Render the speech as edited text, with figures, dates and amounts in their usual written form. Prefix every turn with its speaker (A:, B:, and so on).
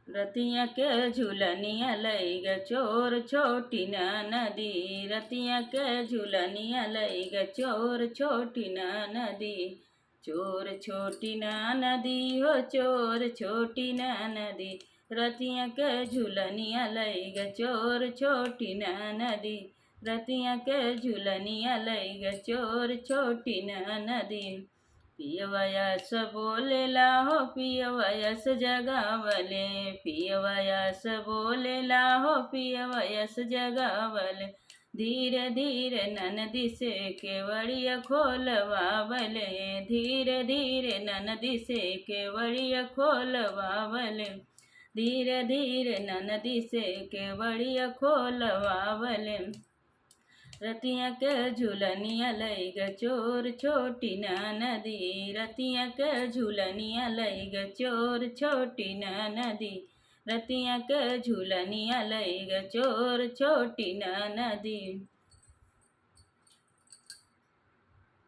A: रतिया के झूलनिया लई ग चोर छोटी न नदी। रतिया के झूलनिया लई ग चोर छोटी न नदी। चोर छोटी न नदी हो चोर छोटी न नदी। रतिया के झूलनिया लई ग चोर छोटी न नदी। रतिया के झूलनिया लई ग चोर छोटी न नदी। पियवयस बोलेला हो पियवयस जगावले। पियवयस बोलेला हो पियवयस जगावले। धीरे धीरे ननदी से केवड़िया खोलवावले। धीरे धीरे ननदी से केवड़िया खोलवावले। धीरे धीरे ननदी से केवड़िया खोलवावले। रतिया के झूलनिया लई ग चोर छोटी न नदी। रतिया के झूलनिया लई ग चोर छोटी न नदी। रतिया के झूलनिया लई ग चोर छोटी न नदी।